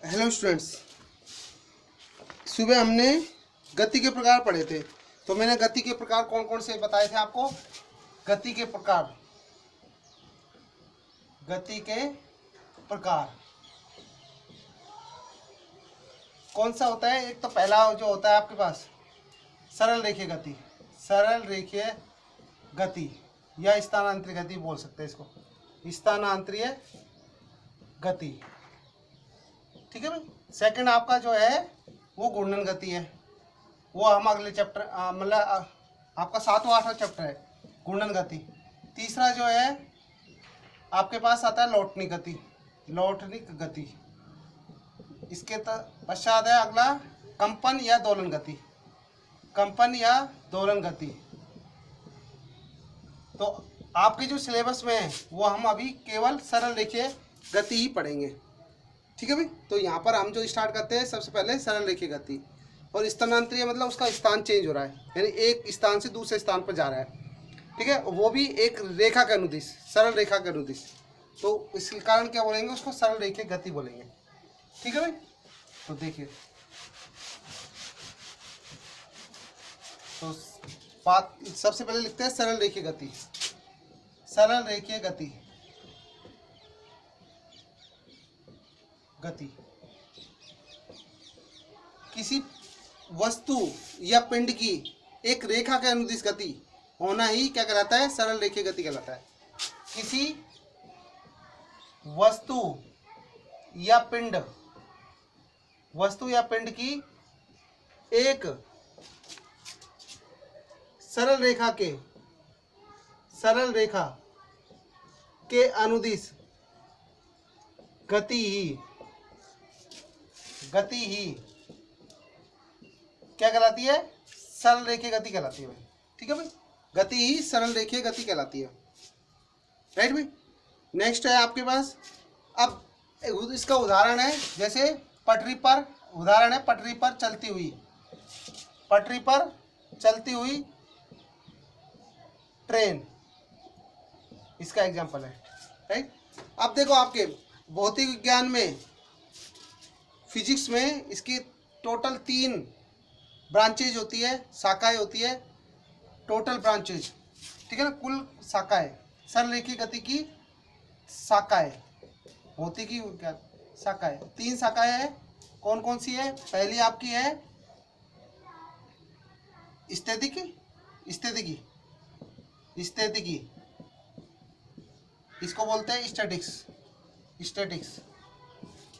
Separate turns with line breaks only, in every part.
Hello students, सुबह हमने गति के प्रकार पढ़े थे। तो मैंने गति के प्रकार कौन कौन से बताए थे आपको। गति के प्रकार कौन सा होता है। एक तो पहला जो होता है आपके पास सरल रेखीय गति या स्थानांतरित गति बोल सकते हैं इसको, स्थानांतरित गति। ठीक है भाई। सेकंड आपका जो है वो घूर्णन गति है, वो हम अगले चैप्टर मतलब आपका 7वां 8वां चैप्टर है घूर्णन गति। तीसरा जो है आपके पास आता है लौटनिक गति। इसके पश्चात है अगला कंपन या दोलन गति। तो आपके जो सिलेबस में है वो हम अभी केवल सरल रेखीय गति ही पढ़ेंगे। ठीक है भाई। तो यहाँ पर हम जो स्टार्ट करते हैं सबसे पहले सरल रेखीय गति। और स्थानांतरित मतलब उसका स्थान चेंज हो रहा है, यानी एक स्थान से दूसरे स्थान पर जा रहा है। ठीक है, वो भी एक रेखा के अनुदिश, सरल रेखा के अनुदिश। तो इसके कारण क्या बोलेंगे, उसको सरल रेखीय गति बोलेंगे। ठीक है भाई। तो देखिए, तो बात सबसे पहले लिखते हैं सरल रेखीय गति। किसी वस्तु या पिंड की एक रेखा के अनुदिश गति होना ही क्या कहलाता है, सरल रेखीय गति कहलाता है। किसी वस्तु या पिंड की एक सरल रेखा के अनुदिश गति ही क्या कहलाती है, सरल रेखीय गति कहलाती है भाई। ठीक है भाई, गति ही सरल रेखीय गति कहलाती है। राइट भाई। नेक्स्ट है आपके पास, अब इसका उदाहरण है जैसे पटरी पर चलती हुई ट्रेन, इसका एग्जांपल है। राइट। अब देखो, आपके भौतिक विज्ञान में, फिजिक्स में इसकी टोटल 3 ब्रांचेज होती है, शाखाएं होती है, टोटल ब्रांचेज। ठीक है ना, कुल शाखाएं सरल रेखीय गति की शाखाएं, भौतिक विज्ञान शाखाएं 3 शाखाएं हैं। कौन कौन सी है। पहली आपकी है स्थितिकी, इसको बोलते हैं स्टैटिक्स।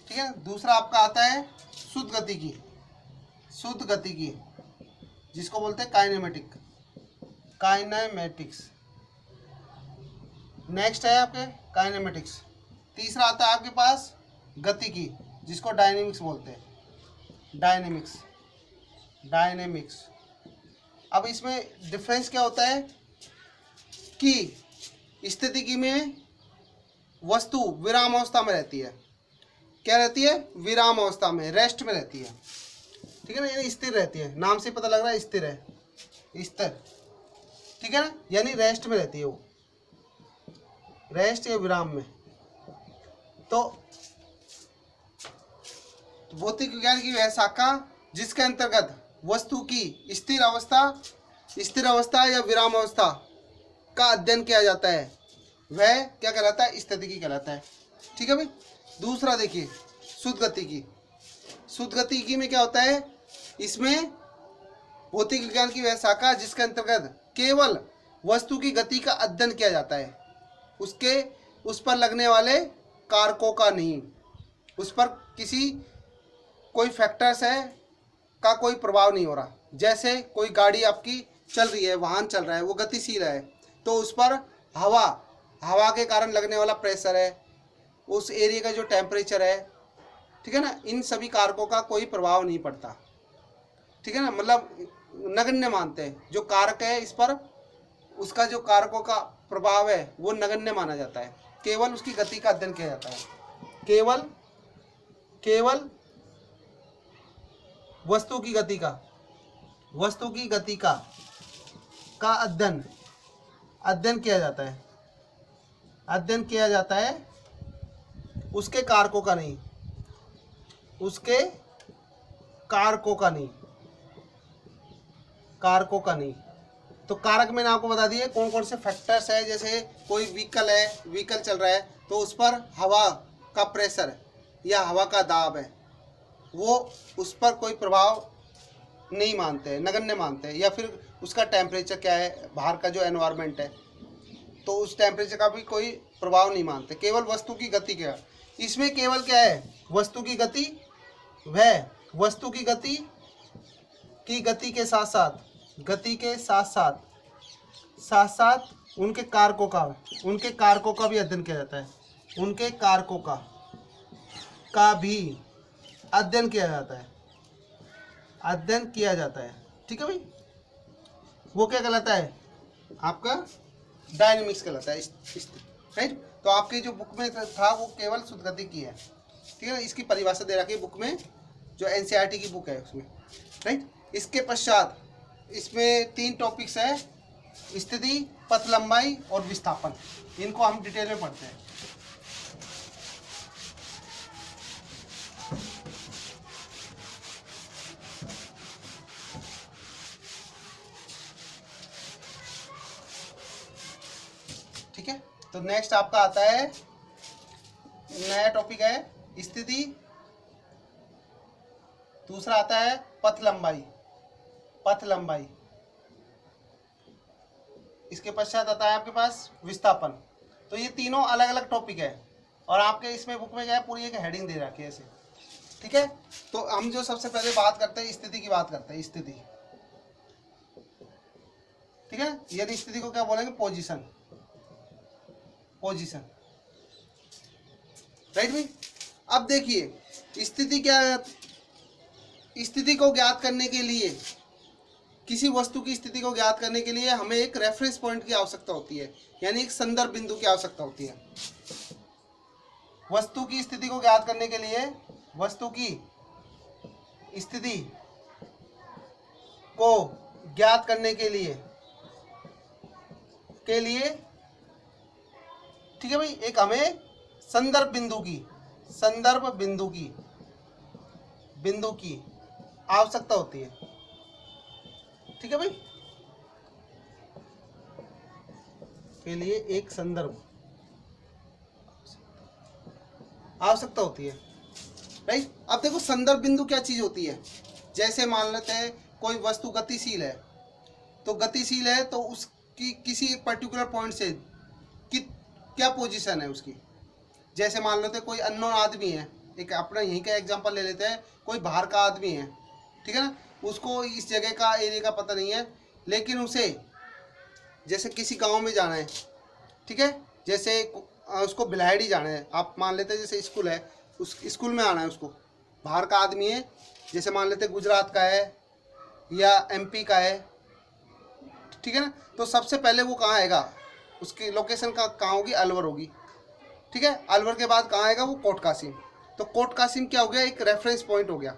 ठीक है। दूसरा आपका आता है शुद्ध गति की, जिसको बोलते हैं काइनेमेटिक्स। नेक्स्ट है आपके काइनेमेटिक्स। तीसरा आता है आपके पास गति की, जिसको डायनेमिक्स बोलते हैं, डायनेमिक्स। अब इसमें डिफरेंस क्या होता है कि स्थितिकी में वस्तु विराम अवस्था में रहती है। क्या रहती है, विराम अवस्था में, रेस्ट में रहती है। ठीक है ना, यानी स्थिर रहती है, नाम से पता लग रहा है स्थिर है, स्थिर। ठीक है ना, यानी रेस्ट में रहती है, वो रेस्ट या विराम में। तो भौतिक विज्ञान की वह शाखा जिसके अंतर्गत वस्तु की स्थिर अवस्था या विराम अवस्था का अध्ययन किया जाता है, वह क्या कहलाता है, स्थितिकी कहलाता है। ठीक है भाई। दूसरा देखिए शुद्ध गतिकी में क्या होता है, इसमें भौतिक विज्ञान की वह शाखा जिसके अंतर्गत केवल वस्तु की गति का अध्ययन किया जाता है, उस पर लगने वाले कारकों का नहीं, उस पर कोई फैक्टर्स है का कोई प्रभाव नहीं हो रहा। जैसे कोई गाड़ी आपकी चल रही है, वाहन चल रहा है, वो गतिशील है, तो उस पर हवा के कारण लगने वाला प्रेशर है, उस एरिया का जो टेम्परेचर है, ठीक है ना, इन सभी कारकों का कोई प्रभाव नहीं पड़ता। ठीक है ना, मतलब नगण्य मानते हैं। जो कारक है इस पर, उसका जो कारकों का प्रभाव है वो नगण्य माना जाता है। केवल उसकी गति का अध्ययन किया जाता है, केवल वस्तु की गति का अध्ययन किया जाता है, उसके कारकों का नहीं। उसके कारकों का नहीं, कारकों का नहीं। तो कारक मैंने आपको बता दिए कौन कौन से फैक्टर्स है। जैसे कोई व्हीकल है, व्हीकल चल रहा है तो उस पर हवा का प्रेशर या हवा का दाब है, वो उस पर कोई प्रभाव नहीं मानते हैं, नगण्य मानते हैं। या फिर उसका टेम्परेचर क्या है, बाहर का जो एनवायरनमेंट है, तो उस टेम्परेचर का भी कोई प्रभाव नहीं मानते। केवल वस्तु की गति क्या, इसमें केवल क्या है, वस्तु की गति, वह वस्तु की गति के साथ साथ, गति के साथ साथ उनके कारकों का भी अध्ययन किया जाता है। उनके कारकों का भी अध्ययन किया जाता है, ठीक है भाई। वो क्या कहलाता है, आपका डायनेमिक्स कहलाता है, राइट। तो आपकी जो बुक में था वो केवल शुद्ध गति की है, ठीक है। इसकी परिभाषा दे रखी है बुक में, जो एनसीईआरटी की बुक है उसमें, राइट। इसके पश्चात इसमें 3 टॉपिक्स है, स्थिति, पथ लंबाई और विस्थापन। इनको हम डिटेल में पढ़ते हैं। ठीक है, तो नेक्स्ट आपका आता है, नया टॉपिक है स्थिति, दूसरा आता है पथ लंबाई, इसके पश्चात आता है आपके पास विस्थापन। तो ये तीनों अलग अलग टॉपिक है और आपके इसमें बुक में क्या है, पूरी एक हेडिंग दे रखी है ऐसे, ठीक है। तो हम जो सबसे पहले बात करते हैं, स्थिति की बात करते हैं, स्थिति, ठीक है। यदि स्थिति को क्या बोलेंगे, पोजीशन, राइट भाई। अब देखिए स्थिति क्या है, स्थिति को ज्ञात करने के लिए, किसी वस्तु की स्थिति को ज्ञात करने के लिए हमें एक रेफरेंस पॉइंट की आवश्यकता होती है, यानी एक संदर्भ बिंदु की आवश्यकता होती है। वस्तु की स्थिति को ज्ञात करने के लिए, वस्तु की स्थिति को ज्ञात करने के लिए ठीक है भाई, एक हमें संदर्भ बिंदु की आवश्यकता होती है, ठीक है भाई। के लिए एक संदर्भ आवश्यकता होती है, राइट। अब देखो संदर्भ बिंदु क्या चीज होती है। जैसे मान लेते हैं कोई वस्तु गतिशील है, तो उसकी किसी एक पर्टिकुलर पॉइंट से क्या पोजीशन है उसकी। जैसे मान लेते हैं कोई अननोन आदमी है, एक अपना यहीं का एग्जांपल ले लेते हैं, कोई बाहर का आदमी है, ठीक है ना, उसको इस जगह का, एरिया का पता नहीं है, लेकिन उसे जैसे किसी गांव में जाना है, ठीक है, जैसे उसको बिलाहड़ी जाना है, आप मान लेते हैं जैसे स्कूल है, उस स्कूल में आना है उसको, बाहर का आदमी है, जैसे मान लेते हैं गुजरात का है या एमपी का है, ठीक है ना। तो सबसे पहले वो कहाँ आएगा, उसकी लोकेशन कहाँ होगी, अलवर होगी, ठीक है। अलवर के बाद कहाँ आएगा वो, कोट कासिम। तो कोट कासिम क्या हो गया, एक रेफरेंस पॉइंट हो गया।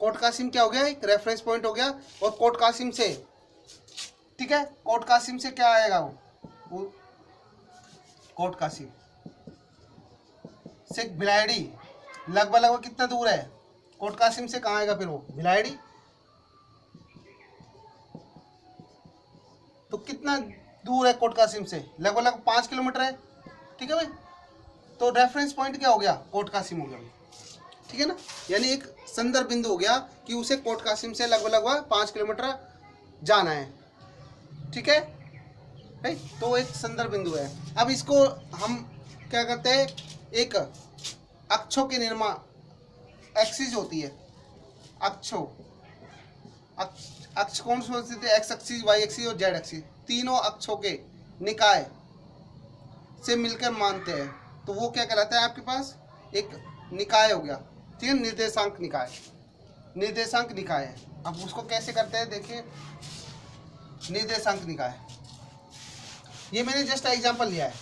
कोट कासिम क्या हो गया, एक रेफरेंस पॉइंट हो गया। और कोट कासिम से, ठीक है, कोट कासिम से क्या आएगा वो कोट कासिम से भिलाड़ी लगभग कितना दूर है, कोट कासिम से कहाँ आएगा फिर वो, भिलाड़ी। तो कितना दूर है कोट कासिम से, लगभग 5 किलोमीटर है, ठीक है भाई। तो रेफरेंस पॉइंट क्या हो गया, कोट कासिम हो गया भाई, ठीक है ना। यानी एक संदर्भ बिंदु हो गया कि उसे कोट कासिम से लगभग 5 किलोमीटर जाना है, ठीक है भाई। तो एक संदर्भ बिंदु है। अब इसको हम क्या करते हैं, एक अक्षों के निर्माण, एक्सिस होती है, अक्ष कौन सी होती है, एक्स एक्सिस, वाई एक्सिस और जेड एक्सिस, तीनों अक्षों के निकाय से मिलकर मानते हैं। तो वो क्या कहलाता है, आपके पास एक निकाय हो गया, ठीक है, निर्देशांक निकाय है। अब उसको कैसे करते हैं, देखिए, निर्देशांक निकाय, ये मैंने जस्ट एग्जांपल लिया है,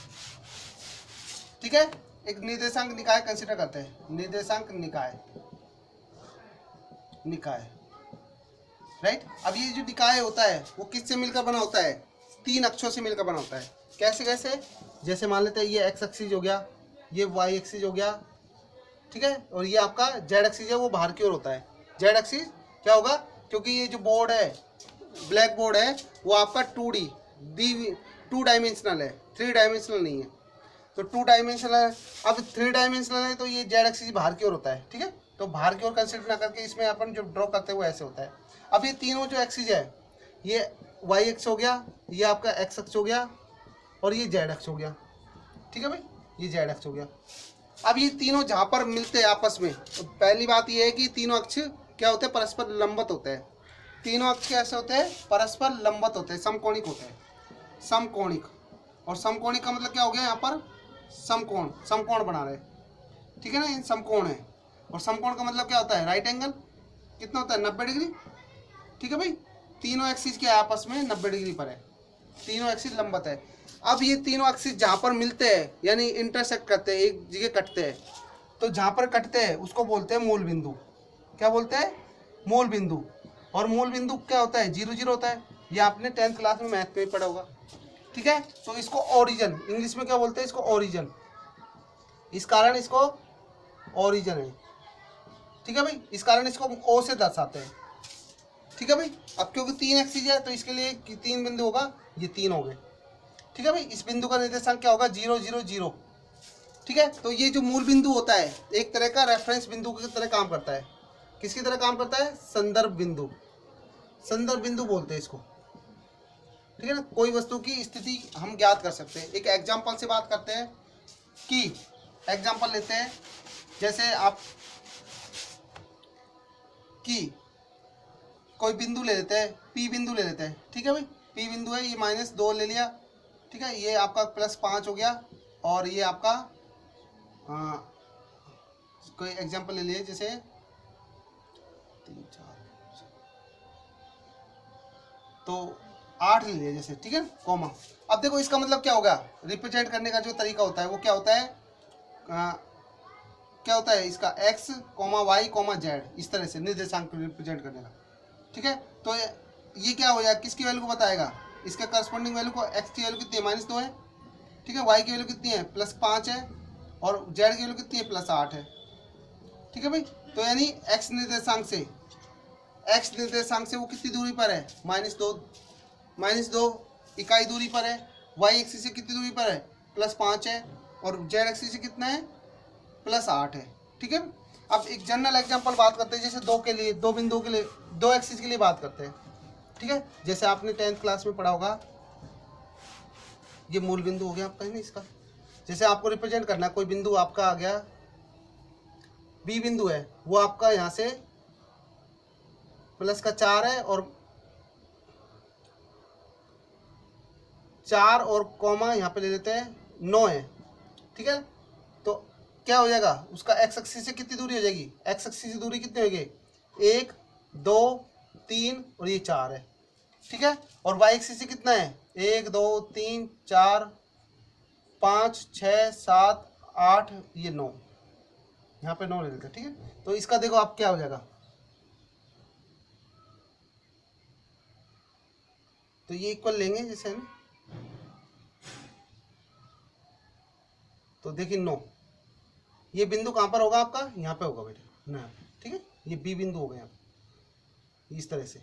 ठीक है। एक निर्देशांक निकाय कंसीडर करते हैं, निर्देशांक निकाय, राइट। अब ये जो निकाय होता है वो किससे मिलकर बना होता है, 3 अक्षों से मिलकर बना होता है। कैसे, जैसे मान लेते हैं ये एक्स एक्सिस हो गया, ये वाई एक्सिस हो गया, ठीक है। और ये आपका जेड एक्सिस है वो बाहर की ओर होता है। जेड एक्सिस क्या होगा, क्योंकि ये जो बोर्ड है, ब्लैक बोर्ड है, वो आपका 2D 2 डायमेंशनल है, 3 डायमेंशनल नहीं है। तो 2 डायमेंशनल है, अब 3 डायमेंशनल है तो ये जेड एक्सिस बाहर की ओर होता है। ठीक है, तो बाहर की ओर कंसिडर ना करके इसमें अपन जो ड्रॉ करते हैं वो ऐसे होता है। अब ये तीनों जो एक्सिस है, ये वाई एक्स हो गया, ये आपका एक्स एक्स हो गया, और ये जेड एक्स हो गया। ठीक है भाई, ये जेड एक्स हो गया। अब ये तीनों जहाँ पर मिलते हैं आपस में, तो पहली बात ये है कि तीनों अक्ष क्या होते हैं, परस्पर लंबवत होते हैं। तीनों अक्ष कैसे होते हैं, परस्पर लंबवत होते हैं, समकोणिक होते हैं, समकोणिक। और समकोणिक का मतलब क्या हो गया, यहाँ पर समकोण, समकोण बना रहे, ठीक है ना, ये समकोण है। और समकोण का मतलब क्या होता है, राइट एंगल। कितना होता है, 90 डिग्री। ठीक है भाई, तीनों एक्सिस के आपस में 90 डिग्री पर है, तीनों एक्सिस लंबवत है। अब ये तीनों एक्सिस जहाँ पर मिलते हैं, यानी इंटरसेक्ट करते हैं, एक जगह कटते हैं, तो जहाँ पर कटते हैं उसको बोलते हैं मूल बिंदु। क्या बोलते हैं, मूल बिंदु। और मूल बिंदु क्या होता है, 0 0 होता है। ये आपने 10th क्लास में मैथ में पढ़ा होगा। ठीक है, तो इसको ओरिजिन, इंग्लिश में क्या बोलते हैं, इसको ओरिजिन। इस कारण इसको ओरिजिन है। ठीक है भाई, इस कारण इसको ओ से दर्शाते हैं। ठीक है भाई, अब क्योंकि 3 एक्सिस है तो इसके लिए 3 बिंदु होगा, ये 3 हो गए। ठीक है भाई, इस बिंदु का निर्देशांक क्या होगा, 0 0 0। ठीक है, तो ये जो मूल बिंदु होता है एक तरह का रेफरेंस बिंदु की तरह काम करता है। किसकी तरह काम करता है, संदर्भ बिंदु, संदर्भ बिंदु बोलते हैं इसको। ठीक है ना, कोई वस्तु की स्थिति हम ज्ञात कर सकते हैं। एक एग्जाम्पल से बात करते हैं कि एग्जाम्पल लेते हैं, जैसे आप कि कोई बिंदु ले लेते हैं, पी बिंदु ले लेते हैं। ठीक है भाई, पी बिंदु है, ये -2 ले लिया। ठीक है, ये आपका +5 हो गया, और ये आपका कोई एग्जांपल ले लिए, जैसे 3 4 तो 8 ले लिया जैसे। ठीक है, कॉमा। अब देखो इसका मतलब क्या होगा, रिप्रेजेंट करने का जो तरीका होता है वो क्या होता है, क्या होता है इसका, x, y, z, इस तरह से निर्देशांक रिप्रेजेंट करने का। ठीक है, तो ये क्या हो जाएगा, किसकी वैल्यू को बताएगा, इसके करस्पॉन्डिंग वैल्यू को। x की वैल्यू कितनी है, -2 है। ठीक है, y की वैल्यू कितनी है, +5 है, और z की वैल्यू कितनी है, +8 है। ठीक है भाई, तो यानी x निर्देशांक से वो कितनी दूरी पर है, -2 इकाई दूरी पर है। y एक्सिस से कितनी दूरी पर है, +5 है, और z एक्सिस से कितना है, +8 है। ठीक है, अब एक जनरल एग्जांपल बात करते हैं, जैसे दो बिंदुओं के लिए, 2 एक्सिस के लिए बात करते हैं। ठीक है, जैसे आपने 10th क्लास में पढ़ा होगा, ये मूल बिंदु हो गया आपका, है ना इसका। जैसे आपको रिप्रेजेंट करना है, कोई बिंदु आपका आ गया, बी बिंदु है, वो आपका यहाँ से +4 है, और 4 और कॉमा यहाँ पे ले लेते हैं 9 है। ठीक है, तो क्या हो जाएगा, उसका एक्स एक्सिस से कितनी दूरी हो जाएगी, एक्स एक्सिस से दूरी कितनी होगी, 1 2 3 और ये 4 है। ठीक है, और वाई एक्सिस से कितना है, 1 2 3 4 5 6 7 8, ये 9, यहाँ पे 9 ले लेते हैं। ठीक है, तो इसका देखो आप क्या हो जाएगा, तो ये इक्वल लेंगे जैसे, है ना, तो देखिए 9, ये बिंदु कहाँ पर होगा आपका, यहाँ पे होगा बेटा ना। ठीक है, ये बी बिंदु हो गया इस तरह से।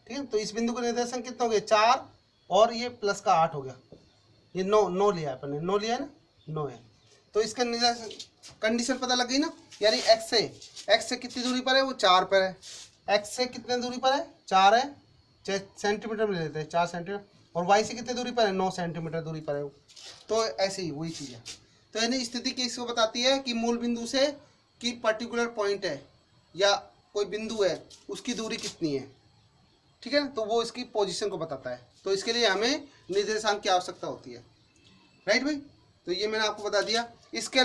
ठीक है, तो इस बिंदु का निर्देशांक कितना हो गया, 4, और ये +8 हो गया, ये 9 लिया है अपन ने, 9 लिया है ना, 9 है। तो इसका कंडीशन पता लग गई ना, यानी x से कितनी दूरी पर है, वो 4 पर है। x से कितने दूरी पर है, 4 है, सेंटीमीटर में ले लेते हैं, 4 सेंटीमीटर। और y से कितने दूरी पर है, 9 सेंटीमीटर दूरी पर है वो। तो ऐसे ही वही चीज़ है। तो यानी स्थिति किसको बताती है कि मूल बिंदु से कि पर्टिकुलर पॉइंट है या कोई बिंदु है उसकी दूरी कितनी है। ठीक है ना, तो वो इसकी पोजीशन को बताता है। तो इसके लिए हमें निर्देशांक की आवश्यकता होती है, राइट भाई। तो ये मैंने आपको बता दिया। इसके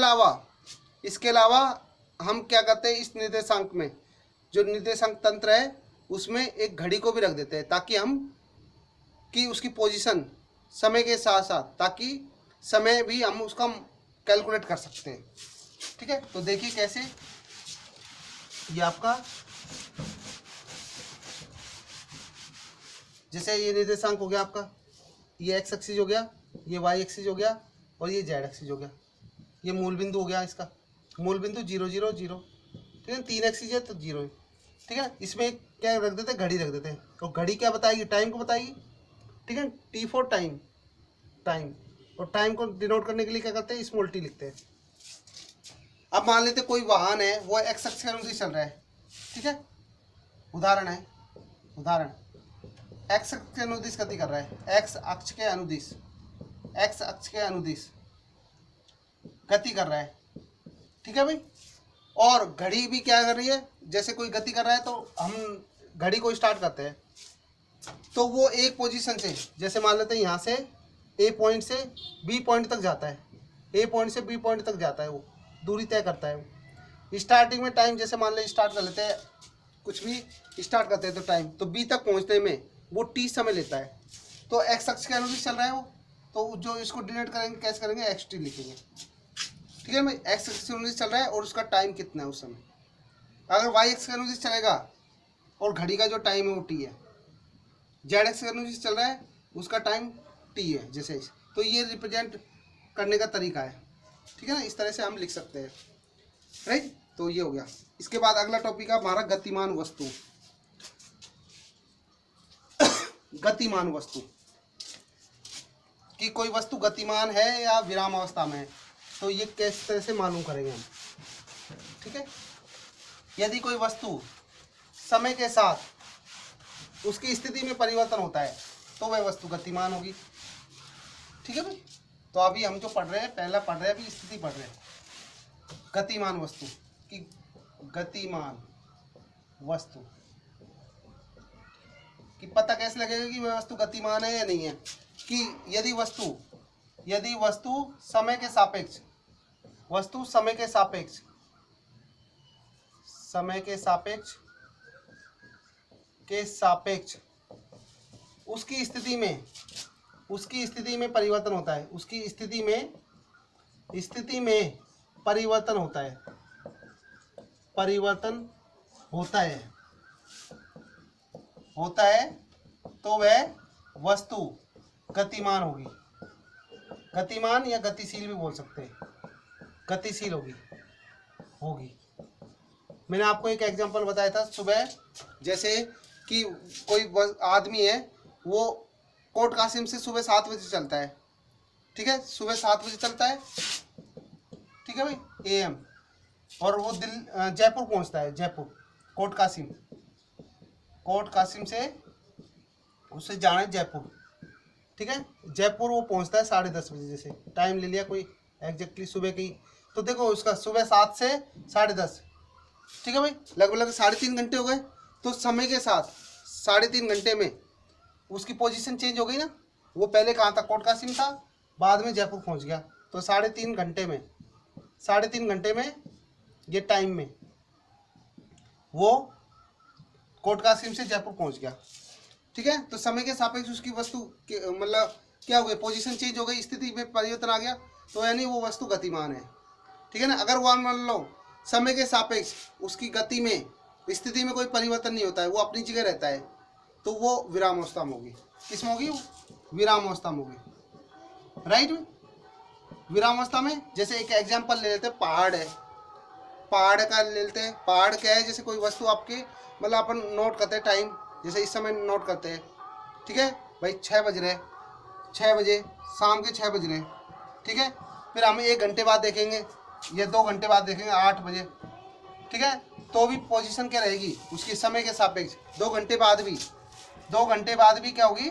अलावा हम क्या करते हैं, इस निर्देशांक में जो निर्देशांक तंत्र है उसमें एक घड़ी को भी रख देते हैं, ताकि हम कि उसकी पोजीशन समय के साथ साथ, ताकि समय भी हम उसका कैलकुलेट कर सकते हैं। ठीक है, तो देखिए कैसे, ये आपका जैसे ये निर्देशांक हो गया आपका, ये x एक्सिस हो गया, ये y एक्सिस हो गया, और ये z एक्सिस हो गया, ये मूल बिंदु हो गया इसका। मूल बिंदु 0 0 0, ठीक है, 3 एक्सिस है तो 0 है, ठीक है। इसमें क्या रख देते हैं, घड़ी रख देते हैं, और घड़ी क्या बताएगी, टाइम को बताएगी, ठीक है। टी फॉर टाइम, टाइम, और टाइम को डिनोट करने के लिए क्या करते हैं, स्मॉल टी लिखते हैं। अब मान लेते कोई वाहन है, वो एक्स अक्ष के अनुदिश चल रहा है, ठीक है, उदाहरण है, उदाहरण, एक्स अक्ष के अनुदिश गति कर रहा है, एक्स अक्ष के अनुदिश, एक्स अक्ष के अनुदिश गति कर रहा है, ठीक है भाई। और घड़ी भी क्या कर रही है, जैसे कोई गति कर रहा है तो हम घड़ी को स्टार्ट करते हैं, तो वो एक पोजीशन से, जैसे मान लेते हैं यहाँ से ए पॉइंट से बी पॉइंट तक जाता है, ए पॉइंट से बी पॉइंट तक जाता है, वो दूरी तय करता है वो। स्टार्टिंग में टाइम जैसे मान लें स्टार्ट कर लेते हैं, कुछ भी स्टार्ट करते हैं तो टाइम, तो बी तक पहुँचने में वो टी समय लेता है, तो एक्स अक्ष के अनुदिश चल रहा है वो, तो जो इसको डिनोट करेंगे कैसे करेंगे, एक्स टी लिखेंगे, ठीक है भाई। एक्स अक्ष के अनुदिश चल रहा है और उसका टाइम कितना है उस समय। अगर वाई एक्स के अनुदिश चलेगा और घड़ी का जो टाइम है वो टी है, जेड एक्स के अनुदिश चल रहा है उसका टाइम टी है, जैसे तो ये रिप्रेजेंट करने का तरीका है, ठीक है ना, इस तरह से हम लिख सकते हैं, राइट। तो ये हो गया। इसके बाद अगला टॉपिक है हमारा गतिमान वस्तु। गतिमान वस्तु, कि कोई वस्तु गतिमान है या विराम अवस्था में है, तो ये किस तरह से मालूम करेंगे हम, ठीक है। यदि कोई वस्तु समय के साथ उसकी स्थिति में परिवर्तन होता है तो वह वस्तु गतिमान होगी, ठीक है भाई। तो अभी हम जो पढ़ रहे हैं, पहला पढ़ रहे हैं, अभी स्थिति पढ़ रहे हैं, गतिमान वस्तु की, गतिमान वस्तु कि पता कैसे लगेगा कि वह वस्तु गतिमान है या नहीं है, कि यदि वस्तु समय के सापेक्ष, वस्तु समय के सापेक्ष, समय के सापेक्ष उसकी स्थिति में परिवर्तन होता है, उसकी स्थिति में परिवर्तन होता है, तो वह वस्तु गतिमान होगी, गतिमान या गतिशील भी बोल सकते हैं, गतिशील होगी। मैंने आपको एक एग्जांपल बताया था सुबह, जैसे कि कोई आदमी है, वो कोट कासिम से सुबह 7 बजे चलता है, ठीक है, सुबह 7 बजे चलता है, ठीक है भाई, AM, और वो जयपुर पहुंचता है, जयपुर, कोट कासिम से उससे जाना है जयपुर, ठीक है। जयपुर वो पहुंचता है 10:30 बजे, जैसे टाइम ले लिया कोई एग्जैक्टली सुबह की, तो देखो उसका सुबह 7 से 10:30, ठीक है भाई, लगभग 3.5 घंटे हो गए। तो समय के साथ 3.5 घंटे में उसकी पोजीशन चेंज हो गई ना, वो पहले कहाँ था, कोट कासिम था, बाद में जयपुर पहुंच गया, तो 3.5 घंटे में ये टाइम में वो कोट कासिम से जयपुर पहुंच गया, ठीक है। तो समय के सापेक्ष उसकी वस्तु मतलब क्या हो गया, पोजीशन चेंज हो गई, स्थिति में परिवर्तन आ गया, तो यानी वो वस्तु गतिमान है, ठीक है ना। अगर वो मान लो समय के सापेक्ष उसकी गति में, स्थिति में कोई परिवर्तन नहीं होता है, वो अपनी जगह रहता है, तो वो विराम अवस्था में होगी। किसमें होगी, विराम अवस्था में होगी, राइट। विराम अवस्था में जैसे एक एग्जांपल ले लेते हैं, पहाड़ है, पहाड़ का ले लेते हैं। पहाड़ क्या है, जैसे कोई वस्तु आपके मतलब अपन नोट करते हैं टाइम, जैसे इस समय नोट करते हैं, ठीक है भाई, 6 बज रहे, 6 बजे, शाम के 6 बज रहे, ठीक है। फिर हम 1 घंटे बाद देखेंगे या 2 घंटे बाद देखेंगे 8 बजे, ठीक है, तो भी पोजीशन क्या रहेगी उसकी समय के सापेक्ष। 2 घंटे बाद भी क्या होगी,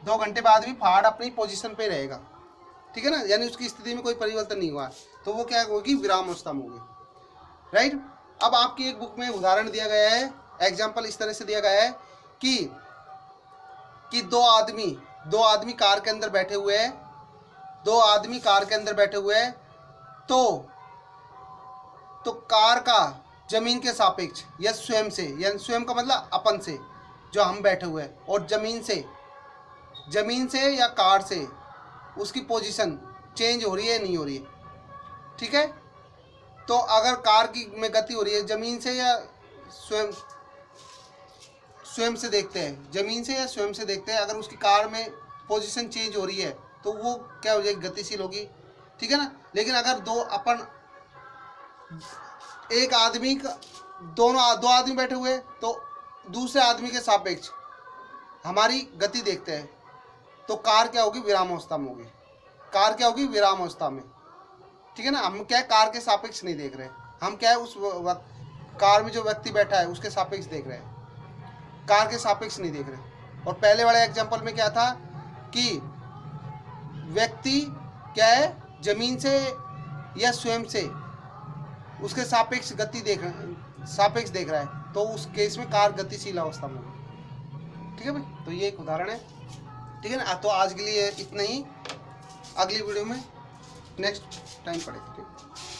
2 घंटे बाद भी पहाड़ अपनी पोजीशन पे रहेगा, ठीक है ना, यानी उसकी स्थिति में कोई परिवर्तन नहीं हुआ, तो वो क्या होगी, विराम अवस्था में होगी, राइट। अब आपकी एक बुक में उदाहरण दिया गया है, एग्जाम्पल इस तरह से दिया गया है कि दो आदमी कार के अंदर बैठे हुए हैं, तो कार का जमीन के सापेक्ष या स्वयं से, या स्वयं का मतलब अपन से, जो हम बैठे हुए हैं, और जमीन से या कार से उसकी पोजीशन चेंज हो रही है नहीं हो रही है, ठीक है। तो अगर कार की में गति हो रही है जमीन से या स्वयं से देखते हैं, अगर उसकी कार में पोजीशन चेंज हो रही है तो वो क्या हो जाएगी, गतिशील होगी, ठीक है ना। लेकिन अगर एक आदमी का दो आदमी बैठे हुए तो दूसरे आदमी के सापेक्ष हमारी गति देखते हैं, तो कार क्या होगी, विराम अवस्था में होगी। कार क्या होगी, विराम अवस्था में, ठीक है ना। हम क्या है, कार के सापेक्ष नहीं देख रहे, हम क्या है उस कार में जो व्यक्ति बैठा है उसके सापेक्ष देख रहे हैं, कार के सापेक्ष नहीं देख रहे। और पहले वाले एग्जांपल में क्या था कि व्यक्ति क्या है, जमीन से या स्वयं से उसके सापेक्ष गति सापेक्ष देख रहा है, तो उस केस में कार गतिशील अवस्था में होगी, ठीक है भाई। तो ये एक उदाहरण है, ठीक है ना। तो आज के लिए इतना ही, अगली वीडियो में नेक्स्ट टाइम पढ़ेंगे, ठीक है।